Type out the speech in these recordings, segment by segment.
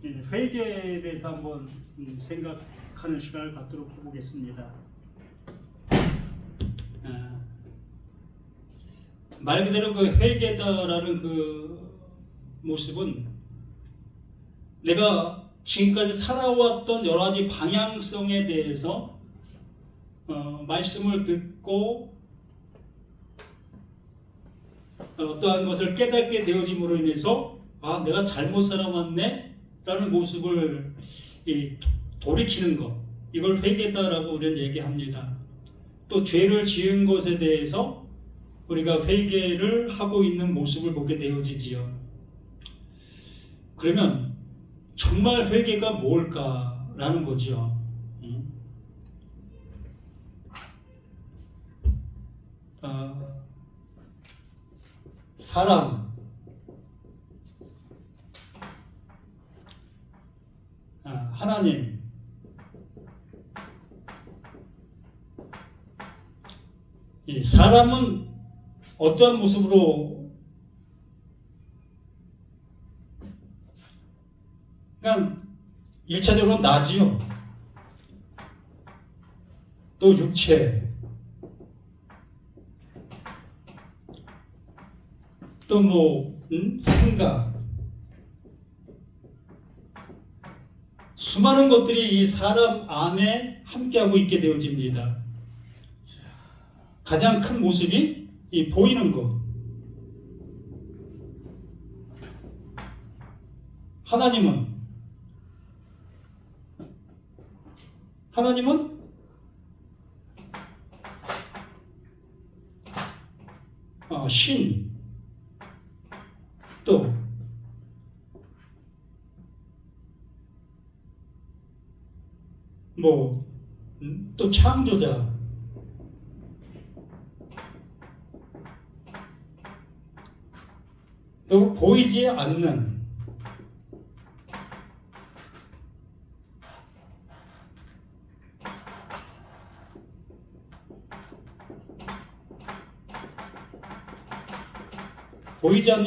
회개에 대해서 한번 생각하는 시간을 갖도록 해보겠습니다. 말 그대로 그 회개다라는 그 모습은 내가 지금까지 살아왔던 여러 가지 방향성에 대해서 말씀을 듣고 어떠한 것을 깨닫게 되어짐으로 인해서 내가 잘못 살아왔네 라는 모습을 돌이키는 것, 이걸 회개다라고 우리는 얘기합니다. 또 죄를 지은 것에 대해서 우리가 회개를 하고 있는 모습을 보게 되어지지요. 그러면 정말 회개가 뭘까라는 거지요. 사람, 하나님, 이 사람은 어떠한 모습으로 그냥 1차적으로 나지요. 또 육체, 또 생각, 수많은 것들이 이 사람 안에 함께하고 있게 되어집니다. 가장 큰 모습이 이 보이는 것. 하나님은 신, 또 또 창조자, 또 보이지 않는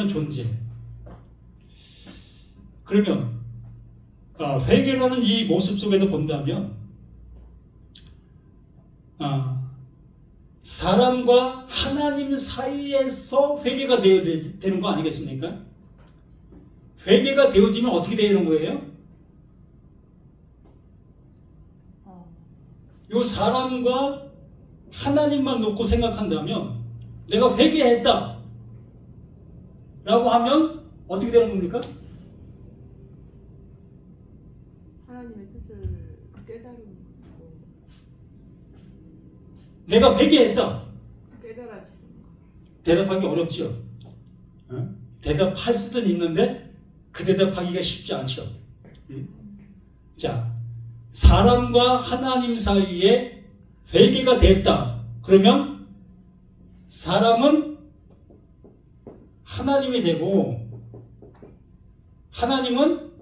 존재. 그러면 회개라는 이 모습 속에서 본다면 사람과 하나님 사이에서 회개가 되는 거 아니겠습니까? 회개가 되어지면 어떻게 되는 거예요? 이 사람과 하나님만 놓고 생각한다면 내가 회개했다 라고 하면 어떻게 되는 겁니까? 하나님의 뜻을 깨달은 거. 내가 회개했다. 깨달아지는 거. 대답하기 어렵지요. 대답할 수는 있는데 그 대답하기가 쉽지 않죠. 자, 사람과 하나님 사이에 회개가 됐다. 그러면 사람은 하나님이 되고 하나님은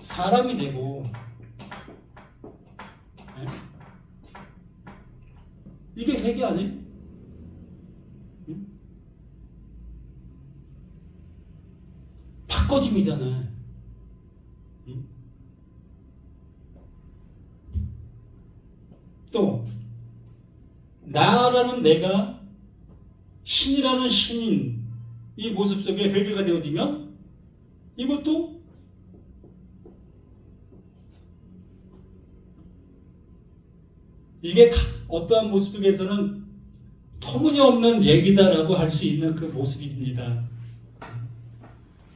사람이 되고, 이게 회개 아니에요? 바꿔짐이잖아요. 또 나라는 내가 신이라는 신인 이 모습 속에 회개가 되어지면 이것도 이게 어떠한 모습 속에서는 터무니없는 얘기다라고 할 수 있는 그 모습입니다.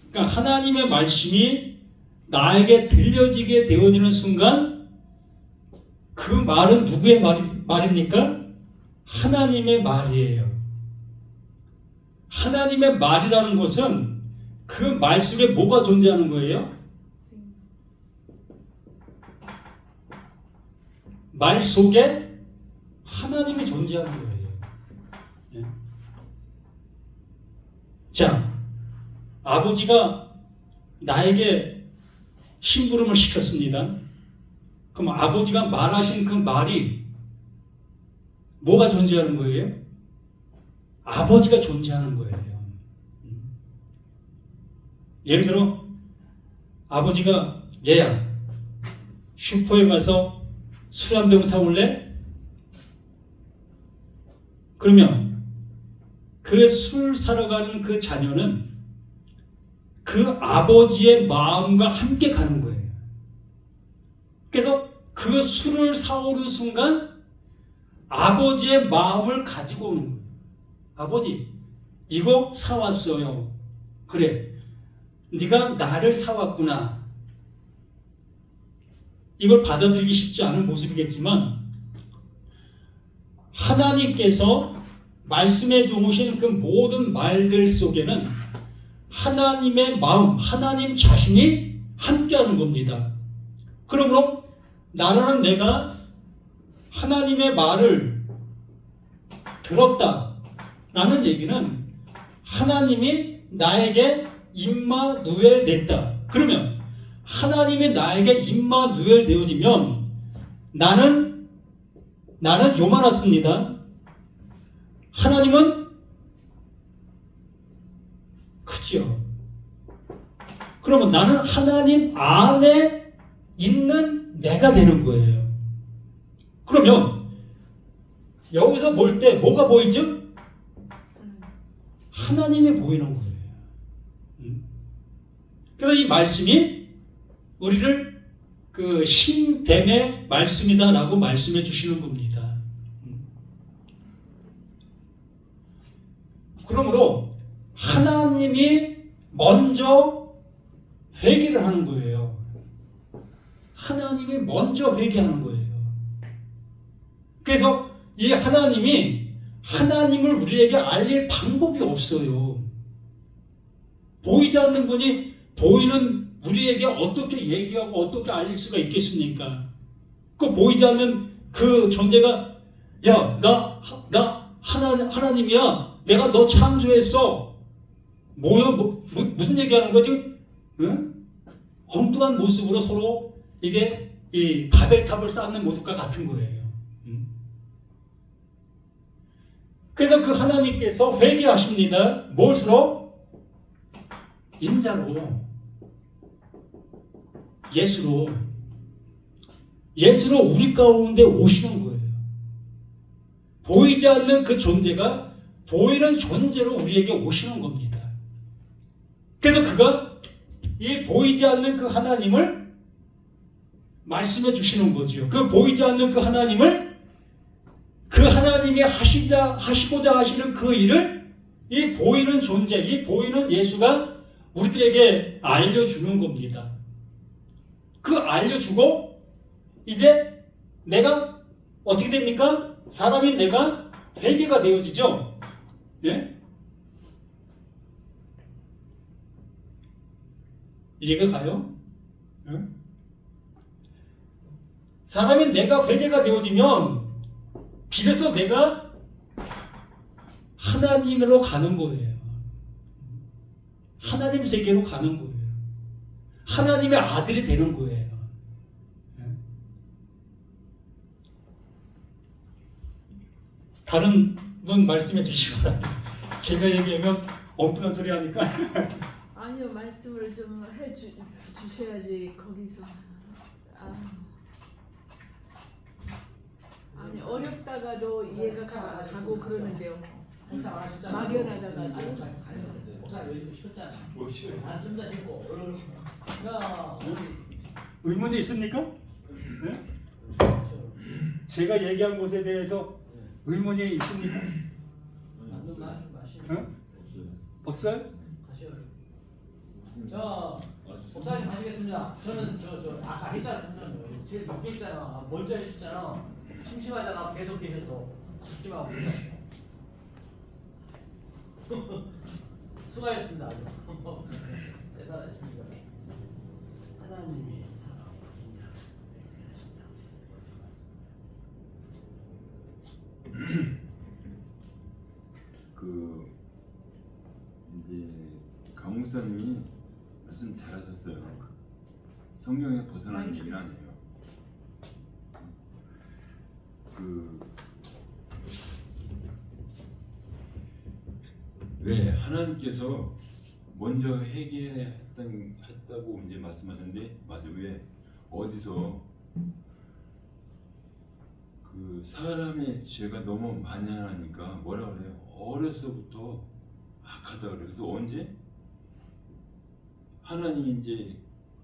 그러니까 하나님의 말씀이 나에게 들려지게 되어지는 순간 그 말은 누구의 말입니까? 하나님의 말이에요. 하나님의 말이라는 것은 그 말 속에 뭐가 존재하는 거예요? 말 속에 하나님이 존재하는 거예요. 자, 아버지가 나에게 심부름을 시켰습니다. 그럼 아버지가 말하신 그 말이 뭐가 존재하는 거예요? 아버지가 존재하는 거예요. 예를 들어 아버지가 얘야, 슈퍼에 가서 술 한 병 사올래? 그러면 그 술 사러 가는 그 자녀는 그 아버지의 마음과 함께 가는 거예요. 그래서 그 술을 사오는 순간 아버지의 마음을 가지고 오는 거예요. 아버지, 이거 사왔어요. 그래, 네가 나를 사왔구나. 이걸 받아들이기 쉽지 않은 모습이겠지만 하나님께서 말씀해 주신 그 모든 말들 속에는 하나님의 마음, 하나님 자신이 함께하는 겁니다. 그러므로 나라는 내가 하나님의 말을 들었다라는 얘기는 하나님이 나에게 임마누엘 됐다. 그러면 하나님이 나에게 임마누엘 되어지면 나는 요만했습니다. 하나님은 크지요. 그러면 나는 하나님 안에 있는 내가 되는 거예요. 그러면 여기서 볼 때 뭐가 보이죠? 하나님이 보이는 거예요. 그래서 이 말씀이 우리를 그 신됨의 말씀이다라고 말씀해 주시는 겁니다. 그러므로 하나님이 먼저 회개를 하는 거예요. 하나님이 먼저 회개하는 거예요. 그래서 이 하나님이 하나님을 우리에게 알릴 방법이 없어요. 보이지 않는 분이 보이는 우리에게 어떻게 얘기하고 어떻게 알릴 수가 있겠습니까? 그 보이지 않는 그 존재가 야, 나 하나님이야. 내가 너 창조했어. 무슨 얘기하는 거지? 응? 엉뚱한 모습으로 서로 이게 이 바벨탑을 쌓는 모습과 같은 거예요. 그래서 그 하나님께서 회개하십니다. 무엇으로? 인자로, 예수로 우리 가운데 오시는 거예요. 보이지 않는 그 존재가 보이는 존재로 우리에게 오시는 겁니다. 그래서 그가 이 보이지 않는 그 하나님을 말씀해 주시는 거죠. 그 보이지 않는 그 하나님을 그 하나님이 하시고자 하시는 그 일을 이 보이는 존재, 이 보이는 예수가 우리들에게 알려주는 겁니다. 그 알려주고 이제 내가 어떻게 됩니까? 사람인 내가 회개가 되어지죠. 예? 이해가 가요? 예? 사람인 내가 회개가 되어지면 비로소 내가 하나님으로 가는 거예요. 하나님 세계로 가는 거예요. 하나님의 아들이 되는 거예요. 다른 분 말씀해 주시기 바랍니다. 제가 얘기하면 엉뚱한 소리 하니까. 아니요, 말씀을 좀 주셔야지 거기서. 아니 어렵다가도 이해가 가고 그러는데요. 막연하다가. 목사 요즘 쉬었잖아. 좀 더 했고. 야, 의문이 있습니까? 네? 제가 얘기한 것에 대해서 의문이 있습니까? 응? 없어요? 자, 목사님 하시겠습니다. 저는 저 아까 했잖아. 제일 높게 했잖아. 먼저 했잖아. 심심하잖아. 계속 계셔서 듣지 마고. 수고하셨습니다. 대단하십니다. 하나님이 사랑하고 인자하신다. 그 이제 강목사님이 말씀 잘하셨어요. 성경에 벗어난 얘기는 아니에요. 왜 하나님께서 먼저 회개했다고 이제 말씀하셨는데 맞아요. 왜 어디서 그 사람의 죄가 너무 많이 하니까 뭐라 그래요? 어려서부터 악하다 그래. 그래서 언제 하나님이 이제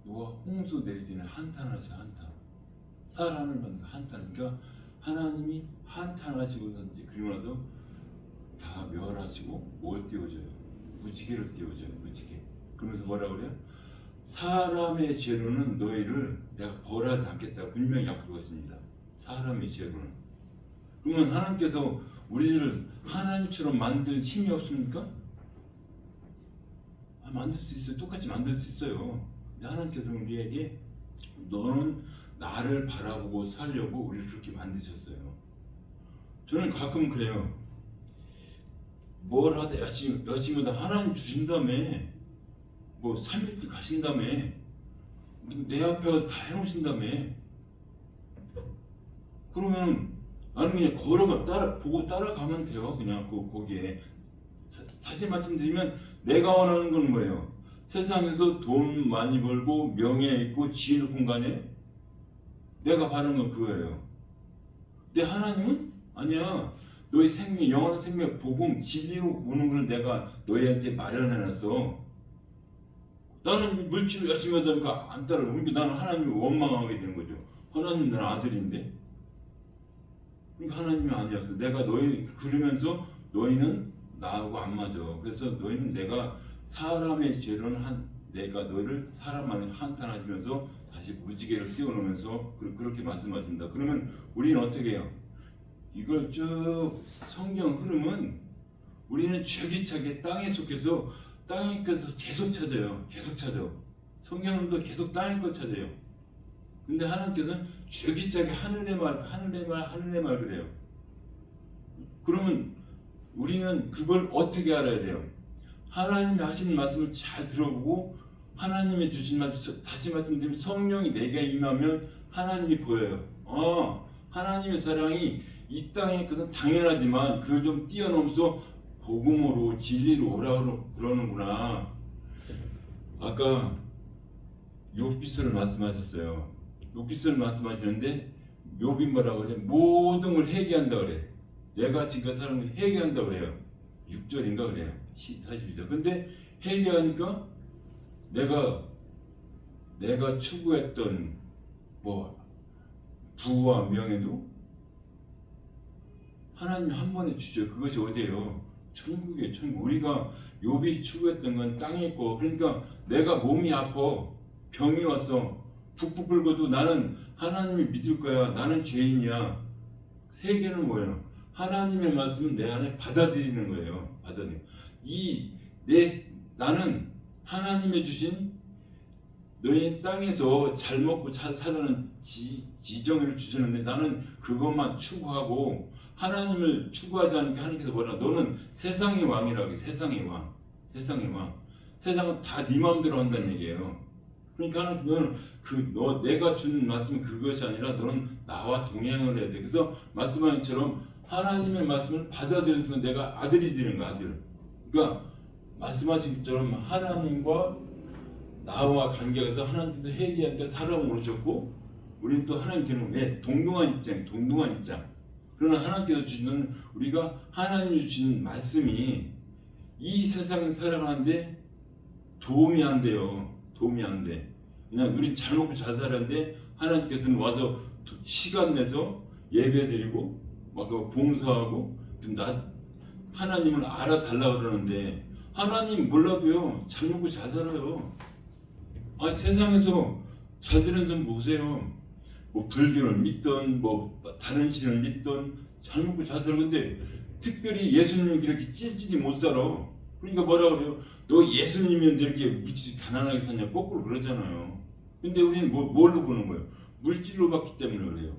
누가 홍수 내리지는 한탄하시 한탄. 사람을 만든 한탄. 그러니까 하나님이 한탄하시고서 이제 그리고 나서 다 멸하시고 뭘 띄워줘요? 무지개를 띄워줘요. 무지개. 그러면서 뭐라 그래요? 사람의 죄로는 너희를 내가 벌하지 않겠다고 분명히 약속하십니다. 사람의 죄로는. 그러면 하나님께서 우리를 하나님처럼 만들 힘이 없습니까? 만들 수 있어요. 똑같이 만들 수 있어요. 근데 하나님께서 우리에게 너는 나를 바라보고 살려고 우리를 그렇게 만드셨어요. 저는 가끔 그래요. 뭘 하다 열심히 하다 하나님 주신 다음에 뭐 3일 가신 다음에 내 앞에 가서 다 해놓으신 다음에 그러면 나는 그냥 걸어가 보고 따라가면 돼요. 그냥 거기에 다시 말씀드리면 내가 원하는 건 뭐예요? 세상에서 돈 많이 벌고 명예 있고 지혜 높은 거 아니에요? 내가 바라는 건 그거예요. 근데 하나님은 아니야. 너의 생명, 영원한 생명, 복음, 진리로 오는 걸 내가 너희한테 마련해놨어. 나는 물질을 열심히 하다 보니까 안 따라오고 그러니까 나는 하나님을 원망하게 되는 거죠. 하나님 나는 아들인데. 그러니까 하나님이 아니야. 그래서 내가 너희 그러면서 너희는 나하고 안 맞아. 그래서 너희는 내가 사람의 죄로는 내가 너희를 사람 안에 한탄하시면서 다시 무지개를 띄워놓으면서 그렇게 말씀하십니다. 그러면 우리는 어떻게 해요? 이걸 쭉 성경 흐름은 우리는 죄기차게 땅에 속해서 땅에 서 계속 찾아요. 계속 찾아. 성경도 계속 땅에 걸 찾아요. 근데 하나님께서는 죄기차게 하늘의 말 그래요. 그러면 우리는 그걸 어떻게 알아야 돼요? 하나님이 하시는 말씀을 잘 들어보고 하나님이 주신 말씀 다시 말씀드리면 성령이 내게 임하면 하나님이 보여요. 하나님의 사랑이 이 땅에 그건 당연하지만 그걸 좀 뛰어넘어서 복음으로 진리로 오라고 그러는구나. 아까 욥기서를 말씀하셨어요. 욥기서를 말씀하시는데 욥이 뭐라고 그래? 모든 걸 회개한다 그래. 내가 지금 사람을 회개한다 그래요. 6절인가 그래요. 42절. 근데 회개하니까 내가 추구했던 뭐 부와 명예도 하나님 한 번에 주죠. 그것이 어디예요? 천국이에요. 천국. 우리가 욥이 추구했던 건 땅에 있고 그러니까 내가 몸이 아파 병이 왔어 푹푹 끓고도 나는 하나님을 믿을 거야. 나는 죄인이야. 세계는 뭐예요? 하나님의 말씀은 내 안에 받아들이는 거예요. 나는 하나님의 주신 너희 땅에서 잘 먹고 잘 살라는 지정을 주셨는데 나는 그것만 추구하고 하나님을 추구하지 않으니까 하나님께서 뭐라 너는 세상의 왕이라고 해. 세상의 왕. 세상은 다 네 마음대로 한다는 얘기예요. 그러니까 하나님은 내가 준 말씀은 그것이 아니라 너는 나와 동행을 해야 돼. 그래서 말씀하신 것처럼 하나님의 말씀을 받아들이는 순간 내가 아들이 되는 거야. 아들. 그러니까 말씀하신 것처럼 하나님과 나와 관계가 있어 하나님께서 회개하니까 사람을 오셨고 우리는 또 하나님께는 왜 동등한 입장. 그러나 하나님께서 주시는 우리가 하나님이 주시는 말씀이 이 세상을 살아가는데 도움이 안 돼요. 도움이 안 돼. 그냥 우린 잘 먹고 잘 살았는데 하나님께서는 와서 시간 내서 예배드리고 막 봉사하고 하나님을 알아달라 그러는데 하나님 몰라도요 잘 먹고 잘 살아요. 세상에서 잘 되는 사람 보세요. 뭐 불교를 믿던 뭐 다른 신을 믿던 잘 먹고 잘 살았는데 특별히 예수님이 그렇게 찔찔이 못 살아. 그러니까 뭐라 그래요? 너 예수님이었는데 이렇게 무지 가난하게 사냐 거꾸로 그러잖아요. 근데 우리는 뭘로 보는 거예요? 물질로 봤기 때문에 그래요.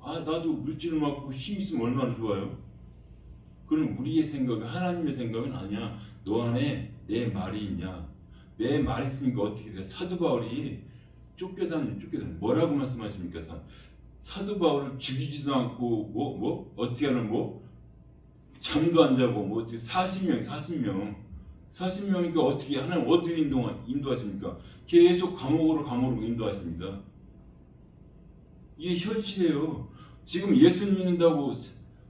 나도 물질을 받고 힘 있으면 얼마나 좋아요. 그럼 우리의 생각은 하나님의 생각은 아니야. 너 안에 내 말이 있냐? 내 말이 있으니까 어떻게 돼? 사도 바울이 쫓겨다니 뭐라고 말씀하십니까? 사도 바울을 죽이지도 않고 어떻게 하는 잠도 안 자고 어떻게 40명 40명이니까 어떻게 하나님 어떻게 인도하십니까? 계속 감옥으로 인도하십니다. 이게 현실이에요. 지금 예수 믿는다고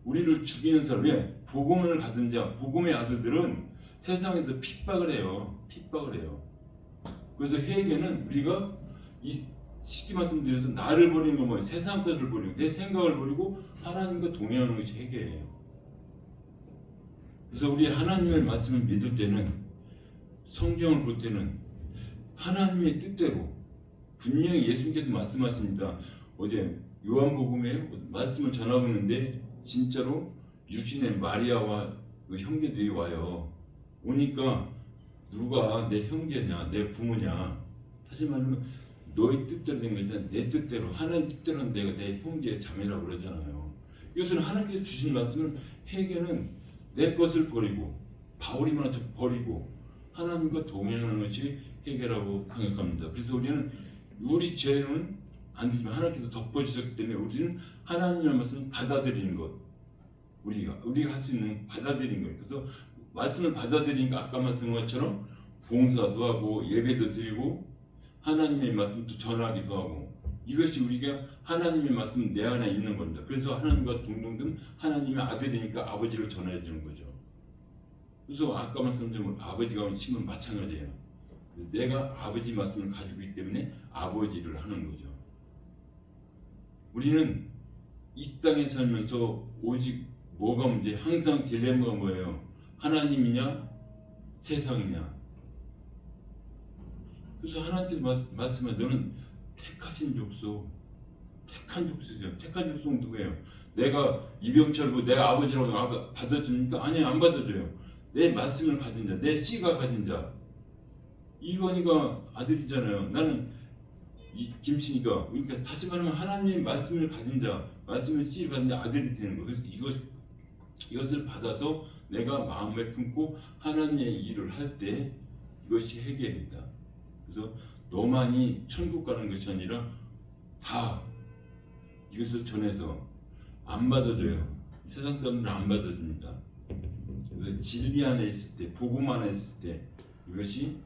우리를 죽이는 사람이 복음을 받은 자, 복음의 아들들은 세상에서 핍박을 해요. 그래서 회개는 우리가 쉽게 말씀드려서 나를 버리는 건 뭐예요? 세상 것을 버리고 내 생각을 버리고 하나님과 동행하는 것이 회개예요. 그래서 우리 하나님의 말씀을 믿을 때는, 성경을 볼 때는 하나님의 뜻대로 분명히 예수님께서 말씀하십니다. 어제 요한복음에 말씀을 전하고 있는데 진짜로 육신의 마리아와 그 형제들이 와요. 오니까 누가 내 형제냐, 내 부모냐, 사실 말하면 너의 뜻대로 된 거지 내 뜻대로, 하나님 뜻대로는 내가 내 형제 자매라고 그러잖아요. 이것은 하나님께서 주신 말씀을, 회개는 내 것을 버리고, 바울이 말한 버리고 하나님과 동행하는 것이 회개라고 생각합니다. 그래서 우리는 우리 죄는 안 되지만 하나님께서 덮어주셨기 때문에 우리는 하나님의 말씀을 받아들이는 것, 우리가 할 수 있는 받아들이는 거예요. 그래서 말씀을 받아들이니까 아까 말씀한 것처럼 봉사도 하고 예배도 드리고 하나님의 말씀도 전하기도 하고, 이것이 우리가 하나님의 말씀 내 안에 있는 겁니다. 그래서 하나님과 동등된 하나님의 아들이니까 아버지를 전해 주는 거죠. 그래서 아까 말씀드린 아버지가 치면 마찬가지예요. 내가 아버지 말씀을 가지고 있기 때문에 아버지를 하는 거죠. 우리는 이 땅에 살면서 오직 뭐가 문제? 항상 딜레마가 뭐예요? 하나님이냐 세상이냐. 그래서 하나님께서 말씀하신 너는 택하신 족속, 택한 족속이죠. 택한 족속은 누구예요? 내가 이병철고 내가 아버지라고 받아줍니까? 아니요, 안 받아줘요. 내 말씀을 가진 자, 내 씨가 가진 자, 이건희가 아들이잖아요. 나는 이 김씨니까. 그러니까 다시 말하면 하나님의 말씀을 가진 자, 말씀을 씨를 가진 자 아들이 되는 거예요. 그래서 이것을 받아서 내가 마음에 품고 하나님의 일을 할 때 이것이 회개입니다. 그래서 너만이 천국 가는 것이 아니라 다 이것을 전해서 안 받아줘요. 세상 사람들은 안 받아줍니다. 그래서 진리 안에 있을 때, 복음 안에 있을 때 이것이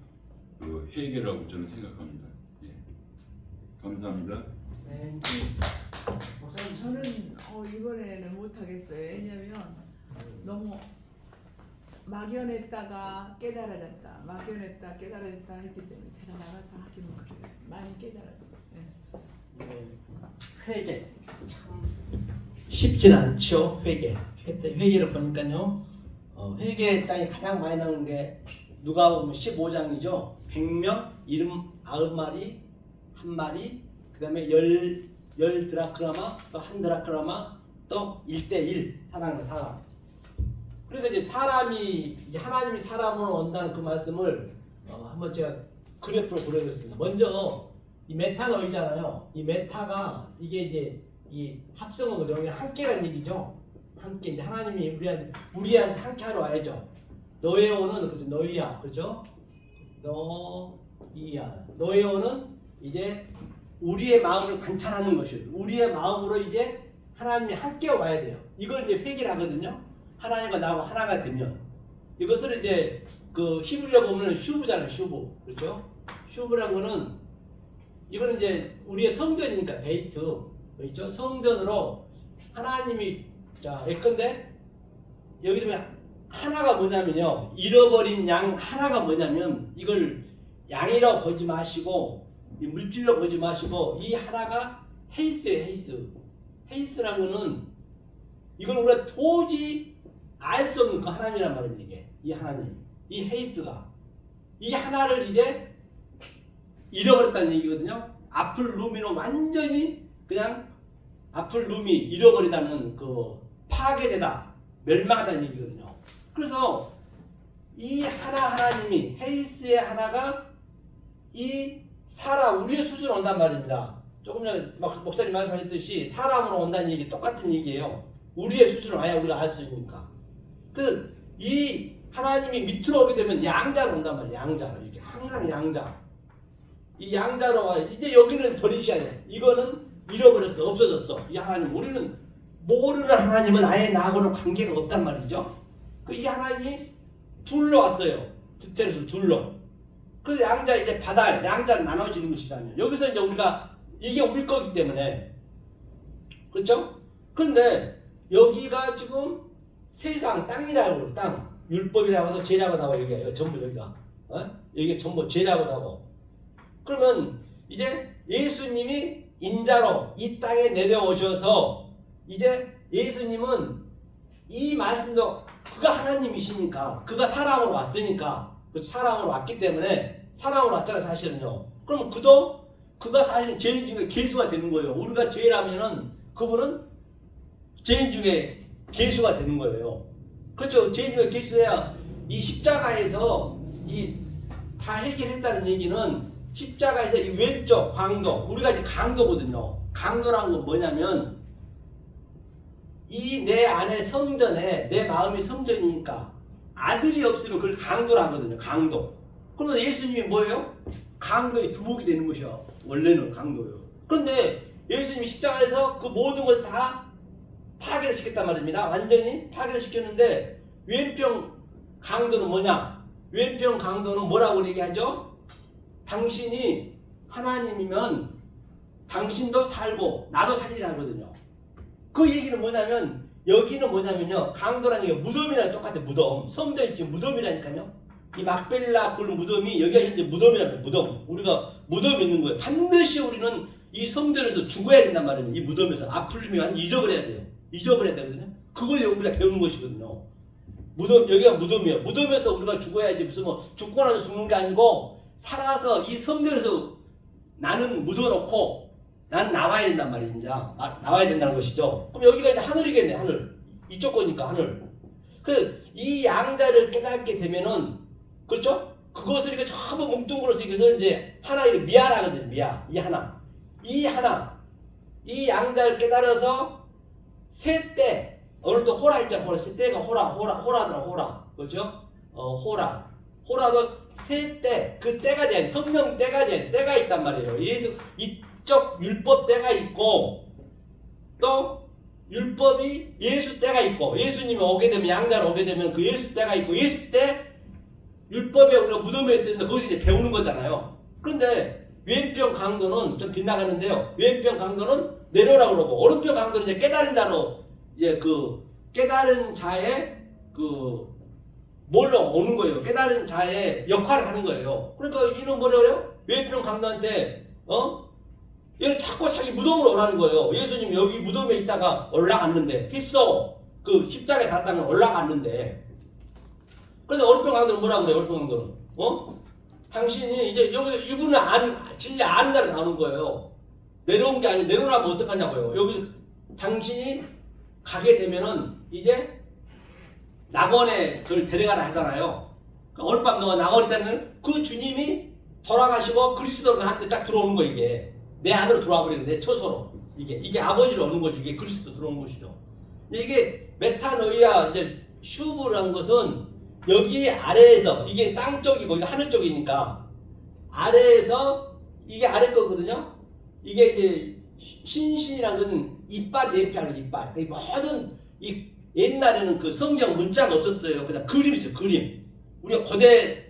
그 회개라고 저는 생각합니다. 예. 감사합니다. 네. 목사님 저는 이번에는 못하겠어요. 왜냐면 너무 막연했다가 깨달아졌다, 막연했다 깨달아졌다 했기 때문에 제가 나가서 하기는 그래요. 많이 깨달았어요. 네. 회개 참 쉽진 않죠. 회개를 보니까요. 회개의 땅이 가장 많이 나오는 게 누가복음 15장이죠. 100명 70마리 한 마리, 그 다음에 10 드라크라마, 또 1 드라크라마, 또 1:1 사랑하는 사람. 그러니까 이제 하나님이 사람으로 온다는 그 말씀을 한번 제가 그래프로 그려봤습니다. 먼저 이 메타가 있잖아요. 이 메타가 이게 이제 이 합성어거든요. 여기 함께라는 얘기죠. 함께 이제 하나님이 우리한테 함께하러 와야죠. 노예오는 그렇죠. 너희야, 그렇죠? 노예오는 이제 우리의 마음을 관찰하는 것이에요. 우리의 마음으로 이제 하나님이 함께 와야 돼요. 이걸 이제 회개라거든요. 하나님과 나하고 하나가 되면 이것을 이제 그 히브리어 보면 슈브잖아요. 슈브, 그렇죠? 슈브라는 거는 이거는 이제 우리의 성전이니까 베이트, 그렇죠? 성전으로 하나님이 자 예컨대 여기서 하나가 뭐냐면요, 잃어버린 양 하나가 뭐냐면 이걸 양이라고 보지 마시고 이 물질로 보지 마시고 이 하나가 헤이스예요. 헤이스라는 거는 이건 우리가 도저히 알 수 없는 그 하나님이란 말입니다. 이게 이 하나님, 이 헤이스가 이 하나를 이제 잃어버렸다는 얘기거든요. 앞을 루미로 완전히 그냥 앞을 루미 잃어버리다는 그 파괴되다, 멸망하다는 얘기거든요. 그래서 이 하나님이 헤이스의 하나가 이 사람 우리의 수준으로 온단 말입니다. 조금 전에 목사님 말씀하셨듯이 사람으로 온다는 얘기 똑같은 얘기예요. 우리의 수준으로 와야 우리가 알 수 있으니까. 그래서 이 하나님이 밑으로 오게 되면 양자로 온단 말이에요. 양자로 이렇게 항상 양자. 이 양자로 와. 이제 여기는 버리셔야 돼. 이거는 잃어버렸어, 없어졌어. 이 하나님, 우리는 모르는 하나님은 아예 나하고는 관계가 없단 말이죠. 그 이 하나님이 둘러 왔어요. 두테르스 둘로. 그래서 양자 이제 바달, 양자로 나눠지는 것이잖아요. 여기서 이제 우리가 이게 우리 거기 때문에 그렇죠? 그런데 여기가 지금 세상 땅이라고 그래요. 땅 율법이라고 해서 죄라고 나와 여기가 전부 여기가 여기 전부 죄라고 나고. 그러면 이제 예수님이 인자로 이 땅에 내려오셔서 이제 예수님은 이 말씀도 그가 하나님이시니까 그가 사람으로 왔으니까 그 사람으로 왔기 때문에 사람으로 왔잖아요 사실은요. 그럼 그가 사실은 죄인 중에 계수가 되는 거예요. 우리가 죄라면은 그분은 죄인 중에 계수가 되는 거예요. 그렇죠. 죄인 중에 계수해야 이 십자가에서 이 다 해결했다는 얘기는 십자가에서 이 왼쪽 강도 우리가 이제 강도거든요. 강도라는 건 뭐냐면 이 내 안에 성전에 내 마음이 성전이니까 아들이 없으면 그걸 강도라 하거든요. 강도. 그러면 예수님이 뭐예요? 강도의 두목이 되는 것이요. 원래는 강도예요. 그런데 예수님이 십자가에서 그 모든 걸 다 파괴를 시켰단 말입니다. 완전히 파괴를 시켰는데 왼편 강도는 뭐냐? 왼편 강도는 뭐라고 얘기하죠? 당신이 하나님이면 당신도 살고 나도 살리라 하거든요. 그 얘기는 뭐냐면 여기는 뭐냐면요. 강도라는 게 무덤이랑 똑같아요. 무덤. 성전이 지금 무덤이라니까요. 이 막벨라 굴 무덤이 여기가 현재 무덤이라는 무덤. 우리가 무덤이 있는 거예요. 반드시 우리는 이 성전에서 죽어야 된단 말이에요. 이 무덤에서 아플림이 완전 잊어버려야 돼요. 잊어버려야 되거든요. 그걸 우리가 배우는 것이거든요. 무덤 여기가 무덤이에요. 무덤에서 우리가 죽어야지 무슨 뭐 죽고 나서 죽는 게 아니고 살아서 이 성전에서 나는 묻어놓고 난 나와야 된단 말이지 진짜 나와야 된다는 것이죠. 그럼 여기가 이제 하늘이겠네. 하늘 이쪽 거니까 하늘. 그 이 양자를 깨닫게 되면은 그렇죠? 그것을 이렇게 전부 뭉뚱그려서 이것을 이제 하나 이게 미아라거든요. 미아 이 하나 이 양자를 깨달아서 세 때 오늘 또 호라 있잖아. 호라 세 때가 호라더라. 그렇죠? 호라도 세 때 그 때가 된 성령 때가 된 때가 있단 말이에요. 예수 이쪽 율법 때가 있고 또 율법이 예수 때가 있고 예수님이 오게 되면 양자로 오게 되면 그 예수 때가 있고 예수 때 율법에 우리가 무덤에 있었는데 거기서 이제 배우는 거잖아요. 그런데 왼편 강도는 좀 빗나가는데요. 왼편 강도는 내려오라고 그러고 오른편 강도는 이제 깨달은 자로 이제 그 깨달은 자의 그 뭘로 오는 거예요. 깨달은 자의 역할을 하는 거예요. 그러니까 이는 뭐래요? 왼편 강도한테 얘는 자꾸 자기 무덤으로 오라는 거예요. 예수님 여기 무덤에 있다가 올라갔는데 휩써 그 십자가에 달았다는 올라갔는데 그런데 오른편 강도는 뭐라고 그래요? 오른편 강도는 당신이 이제 여기 이분은 진리 아는 자로 나오는 거예요. 내려온 게 아니고 내려오라면 어떡하냐고요. 여기 당신이 가게 되면은 이제 낙원에 그걸 데려가라 하잖아요. 그러니까 오늘 밤 너가 낙원에 있다면 그 주님이 돌아가시고 그리스도가 한테 딱 들어오는 거 이게 내 안으로 들어와 버리는 내 처소로 이게 아버지로 오는 거죠. 이게 그리스도 들어오는 것이죠. 근데 이게 메타노이아 이제 슈브라는 것은 여기 아래에서 이게 땅 쪽이고 이게 하늘 쪽이니까 아래에서 이게 아래 거거든요. 이게 이제 신신이라는 건 이빨 예피하는 이빨. 모든 이 옛날에는 그 성경 문자가 없었어요. 그냥 그림이 있어요. 그림. 우리가 고대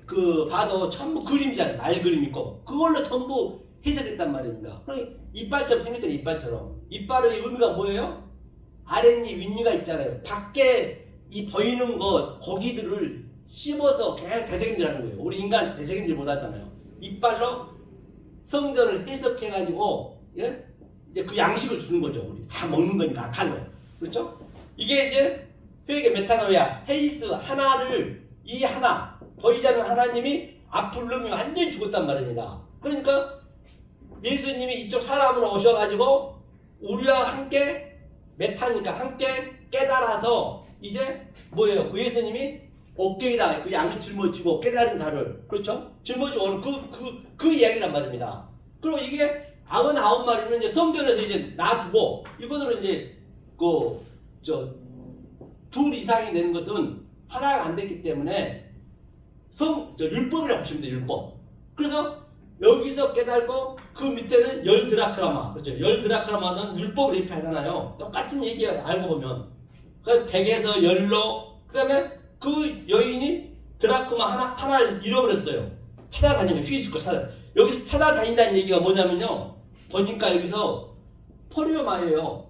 그 봐도 전부 그림이잖아요. 말 그림 있고 그걸로 전부 해석했단 말입니다. 그러니까 이빨처럼 생겼잖아요. 이빨처럼. 이빨의 의미가 뭐예요? 아랫니 윗니가 있잖아요. 밖에 이 보이는 것 고기들을 씹어서 계속 되새김질하는 거예요. 우리 인간 되새김질 못하잖아요. 이빨로 성전을 해석해가지고 예? 이제 그 양식을 주는 거죠. 우리 다 먹는 거니까 칼로. 그렇죠? 이게 이제 회개 메타노야 헤이스 하나를 이 하나 보이지 않는 하나님이 앞을 넘으면 완전히 죽었단 말입니다. 그러니까 예수님이 이쪽 사람으로 오셔가지고 우리와 함께 메타니까 함께 깨달아서 이제 뭐예요? 그 예수님이 어깨에다 그 양을 짊어지고 깨달은 자를 그렇죠? 짊어지고 그 이야기란 말입니다. 그리고 이게 99마리는 이제 성전에서 이제 놔두고 이분들은 이제 둘 이상이 되는 것은 하나가 안 됐기 때문에 율법이라고 보시면 돼요. 율법. 그래서 여기서 깨달고 그 밑에는 열 드라크라마 그렇죠? 열 드라크라마는 율법을 얘기하잖아요. 똑같은 얘기예요. 알고 보면. 그러니까 100에서 열로 그 다음에 그 여인이 드라크마 하나를 잃어버렸어요. 찾아다니면 휘짓고 여기서 찾아다닌다는 얘기가 뭐냐면요. 보니까 여기서 포리오마이예요.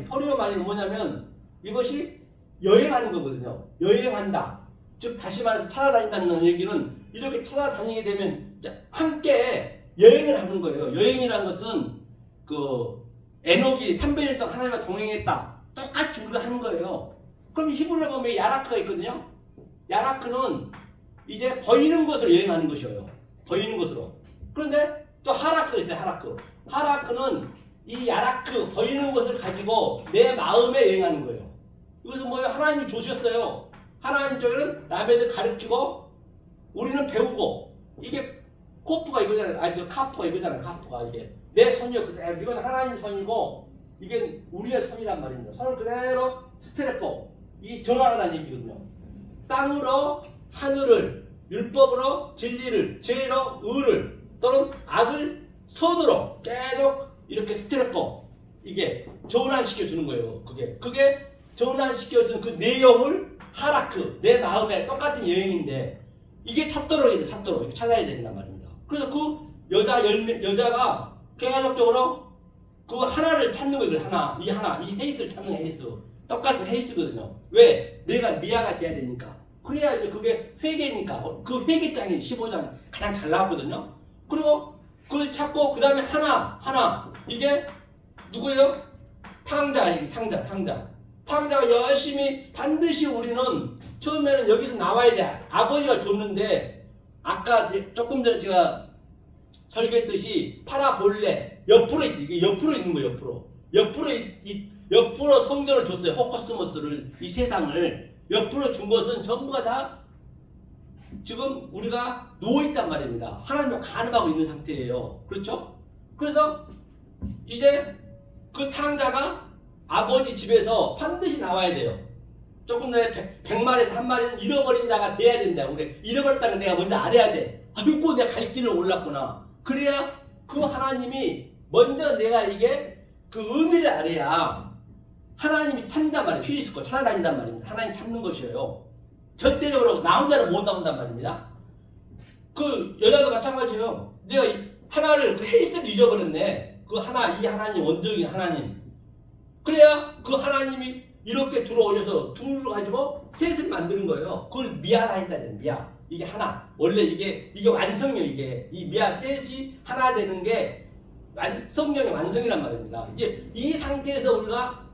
포리오마이는 뭐냐면 이것이 여행하는 거거든요. 여행한다. 즉 다시 말해서 찾아다닌다는 얘기는 이렇게 찾아다니게 되면 함께 여행을 하는 거예요. 여행이라는 것은 그 에녹이 300일 동안 하나님과 동행했다. 똑같이 우리가 하는 거예요. 그럼 히브리어 보면 야라크가 있거든요. 야라크는 이제 보이는 것으로 여행하는 것이에요. 보이는 것으로. 그런데 또 하라크가 있어요. 하라크는 이 야라크 보이는 것을 가지고 내 마음에 여행하는 거예요. 이것은 뭐예요? 하나님이 주셨어요. 하나님 쪽에는 남에들 가르치고 우리는 배우고 이게 코프가 이거잖아요. 카프가 이거잖아요. 카프가 이게 내 손이요. 그대로 이건 하나님 손이고 이게 우리의 손이란 말입니다. 손을 그대로 스트레포 이 전환하다는 얘기거든요. 땅으로 하늘을 율법으로 진리를 죄로 의를 또는 악을 손으로 계속 이렇게 스트레포 이게 전환시켜 주는 거예요. 그게 전환시켜 주는 그 내용을 하라크 내 마음에 똑같은 여행인데 이게 찾도록이에요. 찾도록 찾아야 된단 말입니다. 그래서 그 여자가 계속적으로 그 하나를 찾는 거예요. 이 헤이스를 찾는 헤이스 똑같은 헤이스거든요. 왜? 내가 미아가 돼야 되니까. 그래야 이제 그게 회개니까 그 회개장이 15장 가장 잘 나왔거든요. 그리고 그걸 찾고 그 다음에 하나 이게 누구예요? 탕자가 열심히 반드시 우리는 처음에는 여기서 나와야 돼. 아버지가 줬는데 아까 조금 전에 제가 설계했듯이 파라볼레 옆으로 이게 옆으로 있는 거예요. 옆으로 성전을 줬어요. 호코스모스를 이 세상을 옆으로 준 것은 전부가 다 지금 우리가 누워있단 말입니다. 하나님과 간음하고 있는 상태예요. 그렇죠? 그래서 이제 그 탕자가 아버지 집에서 반드시 나와야 돼요. 조금 전에 100마리에서 한 마리는 잃어버린 자가 돼야 된다. 우리 잃어버렸다는 내가 먼저 알아야 돼. 아이고 내가 갈 길을 몰랐구나. 그래야 그 하나님이 먼저 내가 이게 그 의미를 알아야 하나님이 찾는단 말이에요. 휘짓고 찾아다닌단 말입니다. 하나님 찾는 것이에요. 절대적으로 나 혼자는 못 나온단 말입니다. 그 여자도 마찬가지예요. 내가 하나를 그 헤이스를 잊어버렸네. 이 하나님 원적인 하나님. 그래야 그 하나님이 이렇게 들어오셔서 둘을 가지고 셋을 만드는 거예요. 그걸 미아라 했다잖아요. 미아. 이게 하나. 원래 이게 완성이에요. 이 미아 셋이 하나 되는 게 성경의 완성이란 말입니다. 이제 이 상태에서 우리가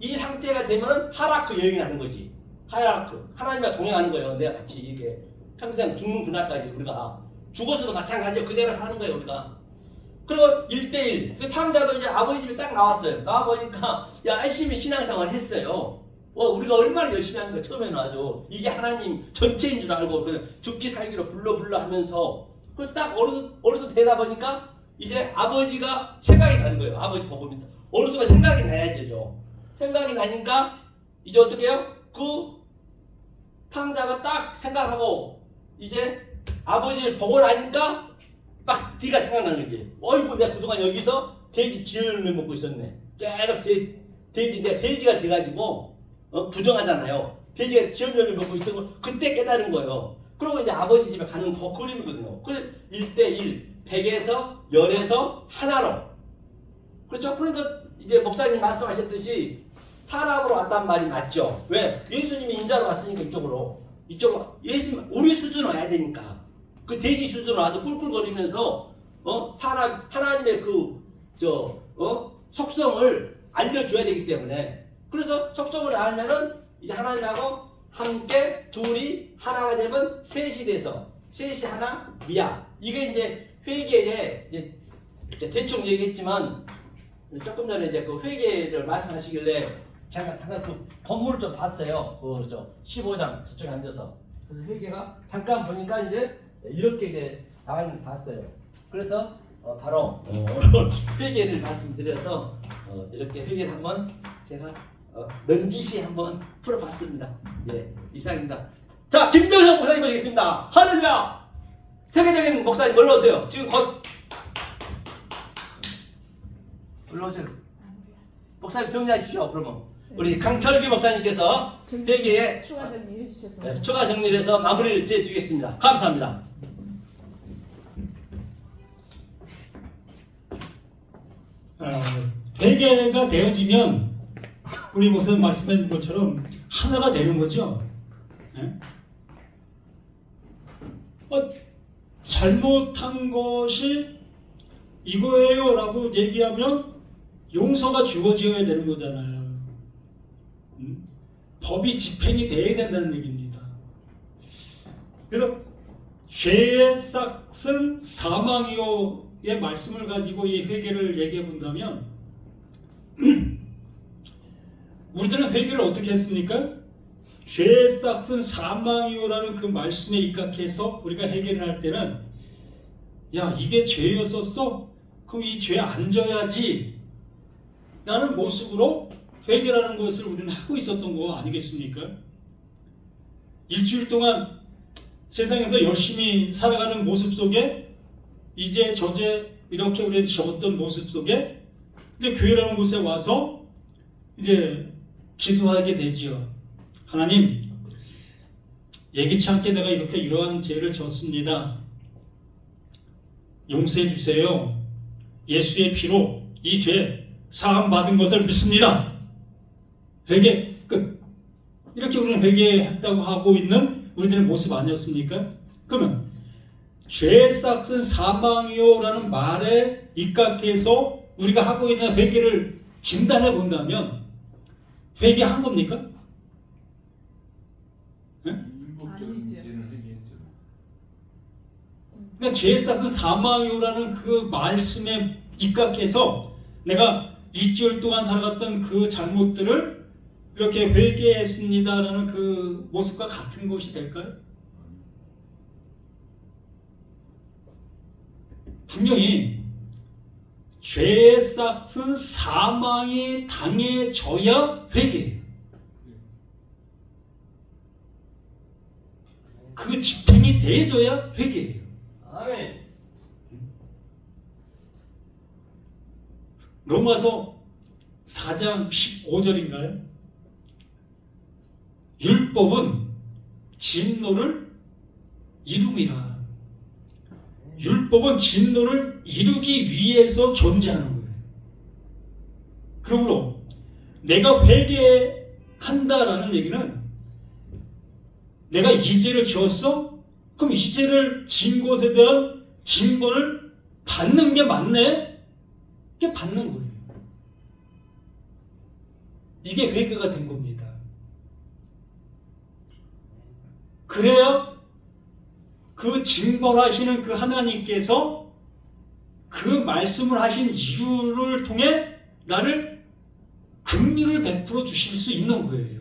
이 상태가 되면은 하라크 여행을 하는 거지. 하라크. 하나님과 동행하는 거예요. 내가 같이 이게 평생 죽는 그날까지 우리가 죽어서도 마찬가지예요. 그대로 사는 거예요. 우리가. 그리고 1대1. 그 탕자도 이제 아버지 집에 딱 나왔어요. 나와보니까 열심히 신앙생활을 했어요. 우리가 얼마나 열심히 하는 거야. 처음에는 아주 이게 하나님 전체인 줄 알고 그냥 죽기 살기로 불러 하면서 그래서 딱 어느덧 되다 보니까 이제 아버지가 생각이 나는 거예요. 아버지 보고 어느덧 생각이 나야죠. 생각이 나니까 이제 어떻게 해요? 그 탕자가 딱 생각하고 이제 아버지를 보고 나니까 막 뒤가 생각나는 거지. 어이구 내가 그동안 여기서 돼지 지혈을 먹고 있었네. 계속 돼지 내가 돼지가 돼가지고 부정하잖아요. 돼지가 지혈을 먹고 있었고 그때 깨달은 거예요. 그리고 이제 아버지 집에 가는 그 그림이거든요. 그래서 1대1 100에서 10에서 하나로. 그렇죠? 그러니까 이제 목사님 말씀하셨듯이 사람으로 왔단 말이 맞죠. 왜? 예수님이 인자로 왔으니까 이쪽으로 예수님 우리 수준으로 와야 되니까. 그 돼지 수준으로 와서 꿀꿀거리면서 하나님의 속성을 알려줘야 되기 때문에 그래서 속성을 알면은 이제 하나님하고 함께 둘이 하나가 되면 셋이 돼서 셋이 하나 미야 이게 이제 회개에 이제 대충 얘기했지만 조금 전에 이제 그 회개를 말씀하시길래 잠깐 그 본문을 좀 봤어요. 15장 저쪽에 앉아서 그래서 회개가 잠깐 보니까 이제 이렇게 이제 나와 있는 거 봤어요. 그래서 바로 오늘 회개를 말씀드려서 이렇게 회개를 한번 제가 넌지시 한번 풀어봤습니다. 예, 이상입니다. 자, 김정석 목사님 모시겠습니다. 할렐루야! 세계적인 목사님 올라오세요. 지금 곧 올라오세요. 목사님 정리하십시오. 그러면 우리 강철규 목사님께서 회개에 추가 정리해 주셔서 네, 추가 정리를 해서 마무리를 지어주겠습니다. 감사합니다. 회개가 되어지면 우리 목사님 말씀하신 것처럼 하나가 되는 거죠. 예? 잘못한 것이 이거예요 라고 얘기하면 용서가 주어져야 되는 거잖아요. 법이 집행이 돼야 된다는 얘기입니다. 그래서 죄의 싹은 사망이요의 말씀을 가지고 이 회개를 얘기해 본다면 우리들은 회개를 어떻게 했습니까? 죄의 싹은 사망이요라는 그 말씀에 입각해서 우리가 회개를 할 때는 야 이게 죄였었어? 그럼 이 죄 안 져야지 라는 모습으로 회개라는 것을 우리는 하고 있었던 거 아니겠습니까? 일주일 동안 세상에서 열심히 살아가는 모습 속에 이제 저제 이렇게 우리가 적었던 모습 속에 이제 교회라는 곳에 와서 이제 기도하게 되지요. 하나님, 예기치 않게 내가 이렇게 이러한 죄를 졌습니다. 용서해 주세요. 예수의 피로 이 죄 사함 받은 것을 믿습니다. 회개 끝. 이렇게 우리는 회개했다고 하고 있는 우리들의 모습 아니었습니까? 그러면 죄의 싹은 사망이요라는 말에 입각해서 우리가 하고 있는 회개를 진단해 본다면 회개한 겁니까? 율법적인 아니죠. 죄는 회개했죠. 그러니까 죄의 싹은 사망이요라는 그 말씀에 입각해서 내가 일주일 동안 살아갔던 그 잘못들을 이렇게 회개했습니다라는 그 모습과 같은 것이 될까요? 분명히 죄의 싹은 사망이 당해져야 회개해요. 그 집행이 돼줘야 회개해요. 아멘. 로마서 4장 15절인가요? 율법은 진노를 이룸이라. 율법은 진노를 이루기 위해서 존재하는 거예요. 그러므로 내가 회개한다라는 얘기는 내가 이 죄를 지었어? 그럼 이 죄를 지은 것에 대한 징벌을 받는 게 맞네? 이게 받는 거예요. 이게 회개가 된 겁니다. 그래야 그 징벌하시는 그 하나님께서 그 말씀을 하신 이유를 통해 나를 긍휼을 베풀어 주실 수 있는 거예요.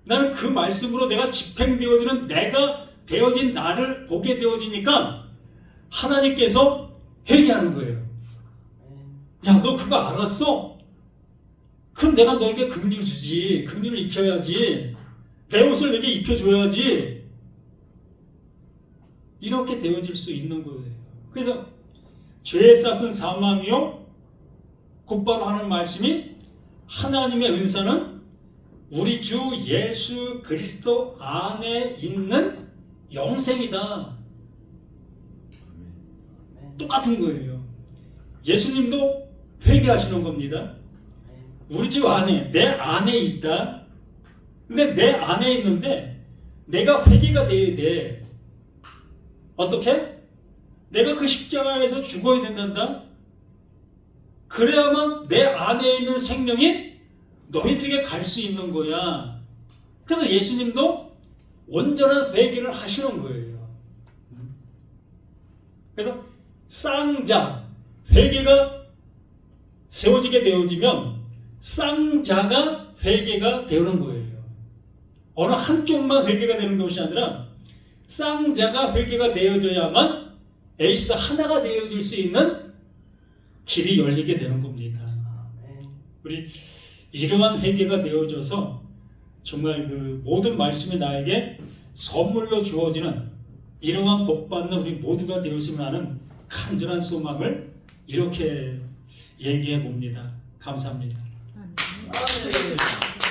나는 그 말씀으로 내가 집행되어지는 내가 되어진 나를 보게 되어지니까 하나님께서 회개하는 거예요. 야, 너 그거 알았어? 그럼 내가 너에게 긍휼 주지. 긍휼을 입혀야지. 내 옷을 내게 입혀줘야지. 이렇게 되어질 수 있는 거예요. 그래서 죄의 싹은 사망이요. 곧바로 하는 말씀이 하나님의 은사는 우리 주 예수 그리스도 안에 있는 영생이다. 똑같은 거예요. 예수님도 회개하시는 겁니다. 우리 집 안에, 내 안에 있다. 근데 내 안에 있는데 내가 회개가 돼야 돼. 어떻게? 내가 그 십자가에서 죽어야 된단다. 그래야만 내 안에 있는 생명이 너희들에게 갈 수 있는 거야. 그래서 예수님도 온전한 회개를 하시는 거예요. 그래서 쌍자, 회개가 세워지게 되어지면 쌍자가 회개가 되는 거예요. 어느 한쪽만 회개가 되는 것이 아니라 쌍자가 회개가 되어져야만 에이스 하나가 되어질 수 있는 길이 열리게 되는 겁니다. 우리 이러한 회개가 되어져서 정말 그 모든 말씀이 나에게 선물로 주어지는 이러한 복받는 우리 모두가 되었으면 하는 간절한 소망을 이렇게 얘기해 봅니다. 감사합니다. 아, 네.